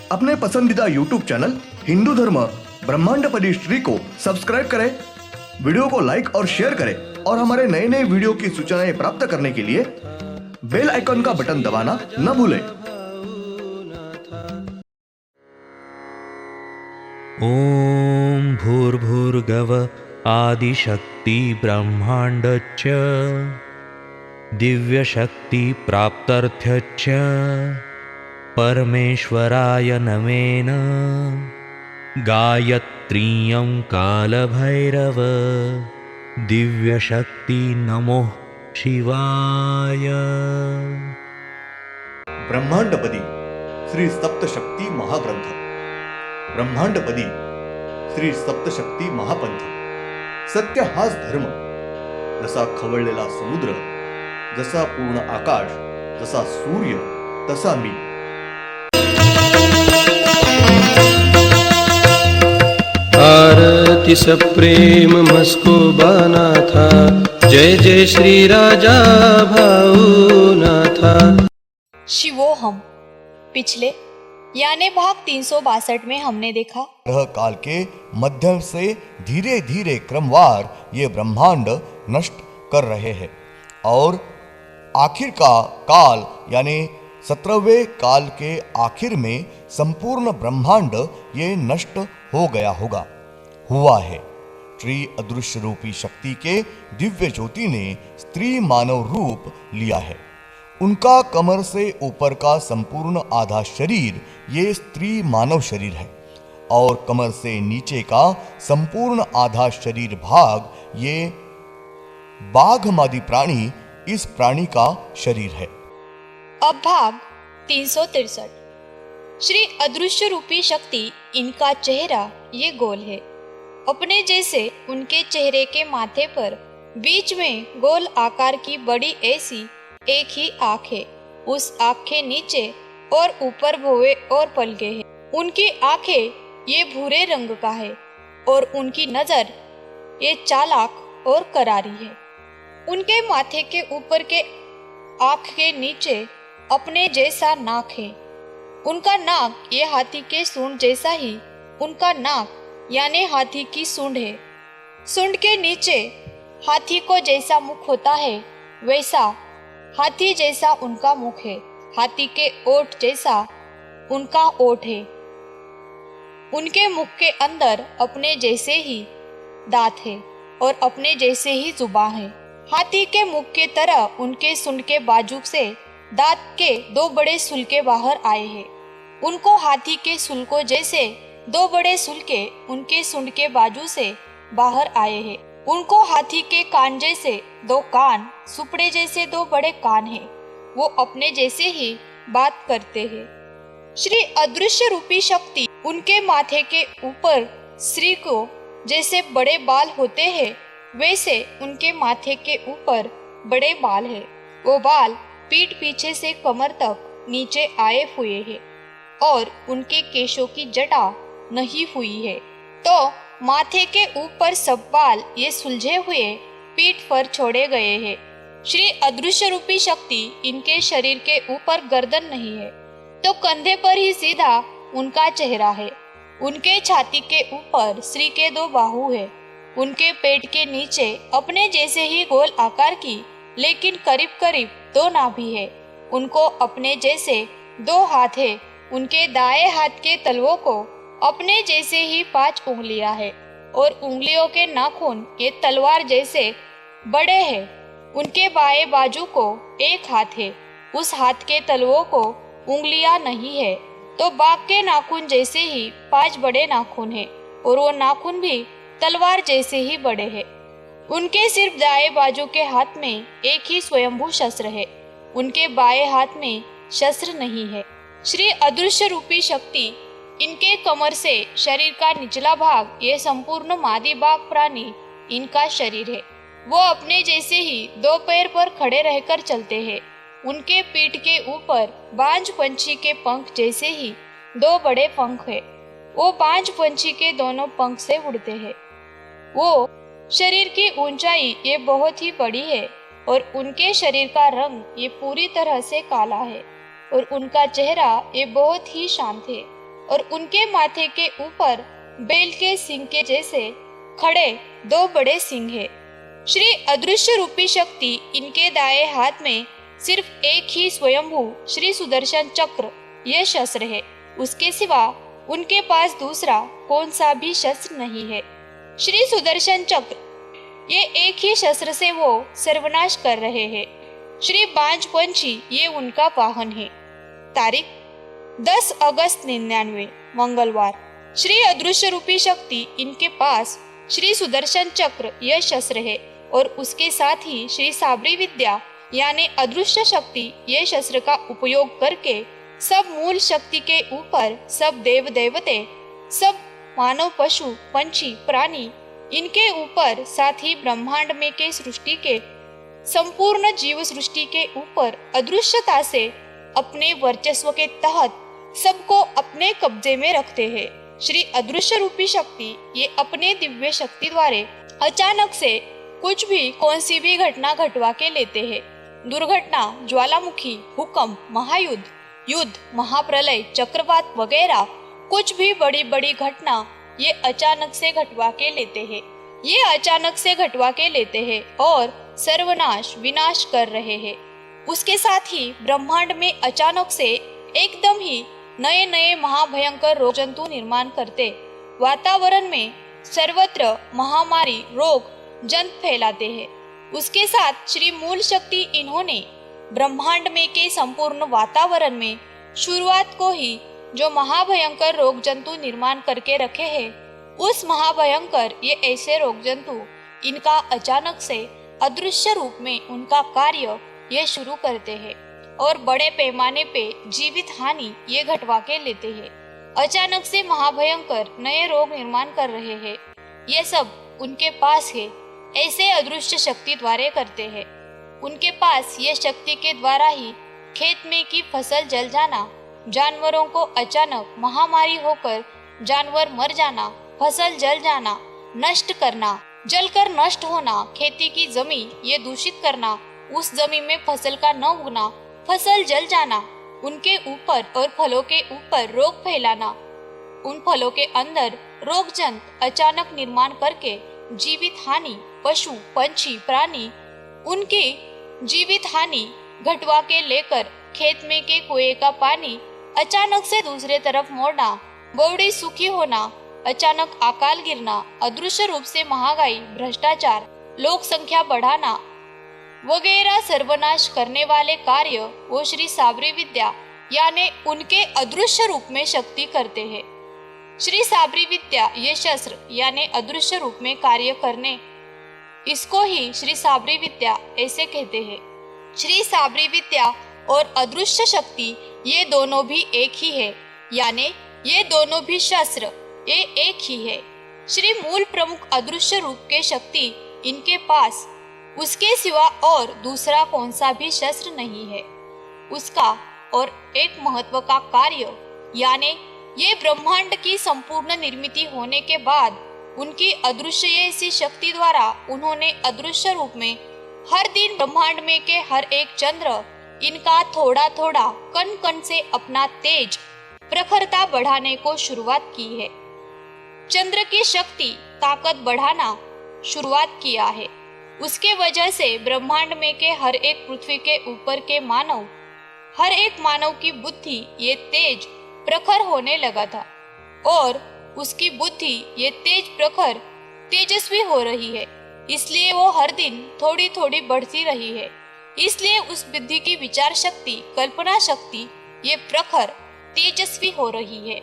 अपने पसंदीदा YouTube channel Hindu धर्म ब्रह्मांडपदी श्री को सब्सक्राइब करें, वीडियो को लाइक और शेयर करें और हमारे नए नए वीडियो की सूचनाएं प्राप्त करने के लिए बेल आइकन का बटन दबाना न भूलें। ओम भूर्भुर्गव आदिशक्ति ब्रह्मांडच्च दिव्यशक्ति प्राप्त्यर्थ्यच्च परमेश्वराय नमेन गायत्रीयं कालभैरव दिव्यशक्ति नमो शिवाय। ब्रह्मांडपदी श्री सप्तशक्ती महाग्रंथ, ब्रह्मांडपदी श्री सप्तशक्ती महापंथ। सत्य हाच धर्म, जसा खवळलेला समुद्र, जसा पूर्ण आकाश, जसा सूर्य, तसा मी। आरती सप्रेम मस्को बाना था, जय जय श्री राजा भाऊनाथा। शिवोहम पिछले यानी भाग 362 में हमने देखा ग्रह काल के मध्यम से धीरे धीरे क्रमवार ये ब्रह्मांड नष्ट कर रहे हैं और आखिर का काल यानी 17वें काल के आखिर में संपूर्ण ब्रह्मांड ये नष्ट हो गया होगा, हुआ है। श्री अदृश्य रूपी शक्ति के दिव्य ज्योति ने स्त्री मानव रूप लिया है। उनका कमर से ऊपर का संपूर्ण आधा शरीर ये स्त्री मानव शरीर है और कमर से नीचे का संपूर्ण आधा शरीर भाग ये बाघमादी प्राणी, इस प्राणी का शरीर है। अब भाग 363। श्री अदृश्य रूपी शक्ति, इनका चेहरा ये गोल है। अपने जैसे उनके चेहरे के माथे पर बीच में गोल आकार की बड़ी ऐसी एक ही आँख है। उस आँख के नीचे और ऊपर भौवे और पलके हैं। उनकी आंखें ये भूरे रंग का है और उनकी नजर ये चालाक और करारी है। उनके माथे के ऊपर के आँख के नीचे अपने जैसा नाक है। उनका नाक ये हाथी के सूंड जैसा ही उनका नाक यानी हाथी की सूंड है। सूंड के नीचे हाथी को जैसा मुख होता है वैसा हाथी जैसा उनका मुख है। हाथी के ओठ जैसा उनका ओठ है। उनके मुख के अंदर अपने जैसे ही दांत है और अपने जैसे ही जुबान है। हाथी के मुख के तरह उनके सूंड के बाजू से दांत के दो बड़े सुलके बाहर आए हैं। उनको हाथी के सुलकों जैसे दो बड़े सुलके उनके सूंड के बाजू से बाहर आए हैं। उनको हाथी के कान जैसे दो कान, सुपड़े जैसे दो बड़े कान हैं। वो अपने जैसे ही बात करते हैं। श्री अदृश्य रूपी शक्ति, उनके माथे के ऊपर श्री को जैसे बड़े बाल होते हैं वैसे उनके माथे के ऊपर बड़े बाल है। वो बाल पीठ पीछे से कमर तक नीचे आए हुए हैं और उनके केशों की जटा नहीं हुई है। तो माथे के ऊपर सब बाल ये सुलझे हुए पीठ पर छोड़े गए हैं। श्री अदृश्य रूपी शक्ति, इनके शरीर के ऊपर गर्दन नहीं है तो कंधे पर ही सीधा उनका चेहरा है। उनके छाती के ऊपर श्री के दो बाहु है। उनके पेट के नीचे अपने जैसे ही गोल आकार की लेकिन करीब करीब दो नाभि है। उनको अपने जैसे दो हाथ है। उनके दाएं हाथ के तलवों को अपने जैसे ही 5 उंगलियां है और उंगलियों के नाखून ये तलवार जैसे बड़े हैं। उनके बाएं बाजू को एक हाथ है। उस हाथ के तलवों को उंगलियां नहीं है तो बाघ के नाखून जैसे ही 5 बड़े नाखून हैं और वो नाखून भी तलवार जैसे ही बड़े हैं। उनके सिर्फ दाएं बाजू के हाथ में एक ही स्वयंभू शस्त्र है। उनके बाएं हाथ में शस्त्र नहीं है। श्री अदृश्य रूपी शक्ति, इनके कमर से शरीर का निचला भाग ये संपूर्ण मादी बाघ प्राणी इनका शरीर है। वो अपने जैसे ही दो पैर पर खड़े रहकर चलते हैं। उनके पीठ के ऊपर बांझ पंछी के पंख जैसे ही दो बड़े पंख है। वो बांझ पंछी के दोनों पंख से उड़ते हैं। वो शरीर की ऊंचाई ये बहुत ही बड़ी है। और उनके शरीर का रंग ये पूरी तरह से काला है और उनका चेहरा ये बहुत ही शांत है और उनके माथे के ऊपर बैल के सिंह के जैसे खड़े दो बड़े सिंह है। श्री अदृश्य रूपी शक्ति इनके दाएं हाथ में सिर्फ एक ही स्वयंभू श्री सुदर्शन चक्र यह शस्त्र है, उसके सिवा उनके पास दूसरा कौन सा भी शस्त्र नहीं है। श्री सुदर्शन चक्र ये एक ही शस्त्र से वो सर्वनाश कर रहे हैं। श्री बांज पंछी ये उनका वाहन है। तारीख 10 अगस्त 99 मंगलवार। श्री अदृश्य रूपी शक्ति इनके पास श्री सुदर्शन चक्र यह शस्त्र है और उसके साथ ही श्री साबरी विद्या यानी अदृश्य शक्ति यह शस्त्र का उपयोग करके सब मूल शक्ति के ऊपर सब देव देवते, सब मानव, पशु, पंछी, प्राणी इनके ऊपर, साथ ही ब्रह्मांड में के सृष्टि के संपूर्ण जीव सृष्टि के ऊपर अदृश्यता से अपने वर्चस्व के तहत सबको अपने कब्जे में रखते हैं। श्री अदृश्य रूपी शक्ति ये अपने दिव्य शक्ति द्वारा अचानक से कुछ भी कौन सी भी घटना घटवा के लेते हैं। दुर्घटना, ज्वालामुखी, भूकंप, महायुद्ध, युद्ध, महाप्रलय, चक्रवात वगैरह कुछ भी बड़ी बड़ी घटना ये अचानक से घटवा के लेते हैं। ये अचानक से घटवा के लेते हैं और सर्वनाश विनाश कर रहे हैं। उसके साथ ही ब्रह्मांड में अचानक से एकदम ही नए नए महाभयंकर रोग जंतु निर्माण करते, वातावरण में सर्वत्र महामारी रोग जंत फैलाते हैं। उसके साथ श्री मूल शक्ति इन्होंने ब्रह्मांड में के संपूर्ण वातावरण में शुरुआत को ही जो महाभयंकर रोग जंतु निर्माण करके रखे हैं, उस महाभयंकर ये ऐसे रोग जंतु इनका अचानक से अदृश्य रूप में उनका कार्य ये शुरू करते हैं और बड़े पैमाने पे जीवित हानि ये घटवा के लेते हैं। अचानक से महाभयंकर नए रोग निर्माण कर रहे हैं। ये सब उनके पास है, ऐसे अदृश्य शक्ति द्वारा करते हैं। उनके पास ये शक्ति के द्वारा ही खेत में की फसल जल जाना, जानवरों को अचानक महामारी होकर जानवर मर जाना, फसल जल जाना, नष्ट करना, जलकर नष्ट होना, खेती की जमीन ये दूषित करना, उस जमीन में फसल का न उगना, फसल जल जाना, उनके ऊपर और फलों के ऊपर रोग फैलाना, उन फलों के अंदर रोगजंत अचानक निर्माण करके जीवित हानि, पशु, पंछी, प्राणी उनकी जीवित हानि घटवा के लेकर खेत में के कुएं का पानी अचानक से दूसरे तरफ मोड़ना, बोवड़ी सूखी होना, अचानक अकाल गिरना, अदृश्य रूप से महंगाई, भ्रष्टाचार, लोक संख्या बढ़ाना वगैरह सर्वनाश करने वाले कार्य वो श्री साबरी विद्या यानी उनके अदृश्य रूप में शक्ति करते हैं। श्री साबरी विद्या ये शस्त्र यानी अदृश्य रूप में कार्य करने, इसको ही श्री साबरी विद्या ऐसे कहते हैं। श्री साबरी विद्या और अदृश्य शक्ति ये दोनों भी एक ही है, यानी ये दोनों भी शस्त्र ये एक ही है। श्री मूल प्रमुख अदृश्य रूप के शक्ति इनके पास उसके सिवा और दूसरा कौन सा भी शस्त्र नहीं है। उसका और एक महत्व का कार्य यानी ये ब्रह्मांड की संपूर्ण निर्मित होने के बाद उनकी अदृश्य ऐसी शक्ति द्वारा उन्होंने अदृश्य रूप में हर दिन ब्रह्मांड में के हर एक चंद्र इनका थोड़ा थोड़ा कण कण से अपना तेज प्रखरता बढ़ाने को शुरुआत की है। चंद्र की शक्ति ताकत बढ़ाना शुरुआत किया है। उसके वजह से ब्रह्मांड में के हर एक पृथ्वी के ऊपर के मानव, हर एक मानव की बुद्धि ये तेज प्रखर होने लगा था और उसकी बुद्धि ये तेज प्रखर तेजस्वी हो रही है। इसलिए वो हर दिन थोड़ी थोड़ी बढ़ती रही है। इसलिए उस बुद्धि की विचार शक्ति, कल्पना शक्ति ये प्रखर तेजस्वी हो रही है।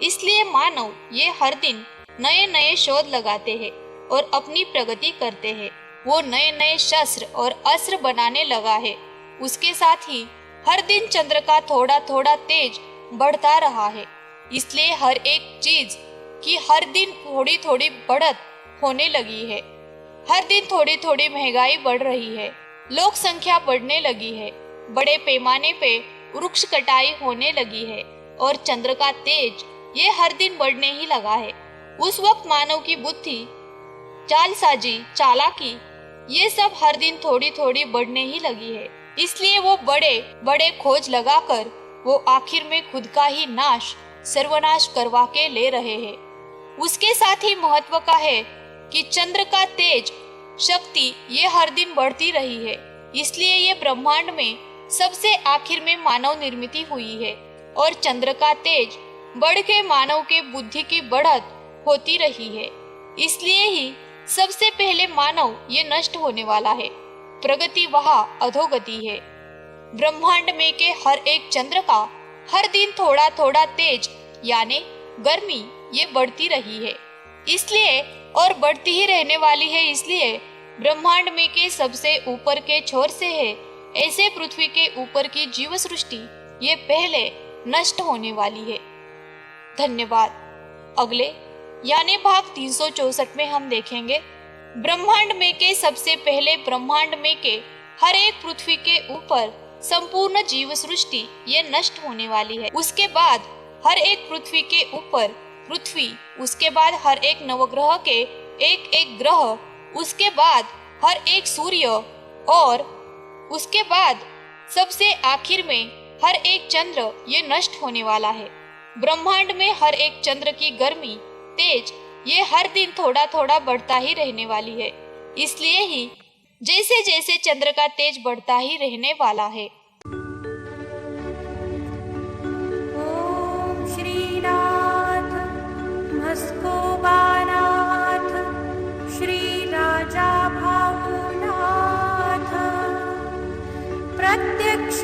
इसलिए मानव ये हर दिन नए नए शोध लगाते हैं और अपनी प्रगति करते हैं। वो नए नए शस्त्र और अस्त्र बनाने लगा है। उसके साथ ही हर दिन चंद्र का थोड़ा थोड़ा तेज बढ़ता रहा है। इसलिए हर एक चीज की हर दिन थोड़ी थोड़ी बढ़त होने लगी है। हर दिन थोड़ी थोड़ी महंगाई बढ़ रही है, लोक संख्या बढ़ने लगी है, बड़े पैमाने पे वृक्ष कटाई होने लगी है और चंद्र का तेज ये हर दिन बढ़ने ही लगा है। उस वक्त मानव की बुद्धि, चालसाजी, चालाकी ये सब हर दिन थोड़ी थोड़ी बढ़ने ही लगी है। इसलिए वो बड़े बड़े खोज लगाकर वो आखिर में खुद का ही नाश सर्वनाश करवा के ले रहे हैं। उसके साथ ही महत्व का है कि चंद्र का तेज शक्ति ये हर दिन बढ़ती रही है। इसलिए ये ब्रह्मांड में सबसे आखिर में मानव निर्मित हुई है और चंद्र का तेज बढ़ के मानव के बुद्धि की बढ़त होती रही है। इसलिए ही सबसे पहले मानव ये नष्ट होने वाला है। प्रगति वहाँ अधोगति है। ब्रह्मांड में के हर एक चंद्र का हर दिन थोड़ा थोड़ा तेज यानी गर्मी ये बढ़ती रही है। इसलिए और बढ़ती ही रहने वाली है। इसलिए ब्रह्मांड में के सबसे ऊपर के छोर से है ऐसे पृथ्वी के ऊपर की जीव सृष्टि ये पहले नष्ट होने वाली है। धन्यवाद। अगले यानी भाग 364 में हम देखेंगे ब्रह्मांड में के सबसे पहले ब्रह्मांड में के हर एक पृथ्वी के ऊपर संपूर्ण जीव सृष्टि ये नष्ट होने वाली है। उसके बाद हर एक पृथ्वी के ऊपर पृथ्वी, उसके बाद हर एक नवग्रह के एक एक ग्रह, उसके बाद हर एक सूर्य और उसके बाद सबसे आखिर में हर एक चंद्र ये नष्ट होने वाला है। ब्रह्मांड में हर एक चंद्र की गर्मी तेज ये हर दिन थोड़ा थोड़ा बढ़ता ही रहने वाली है। इसलिए ही जैसे जैसे चंद्र का तेज बढ़ता ही रहने वाला है। ओम श्रीनाथ मस्कोबानाथ श्री राजा भावनाथ प्रत्यक्ष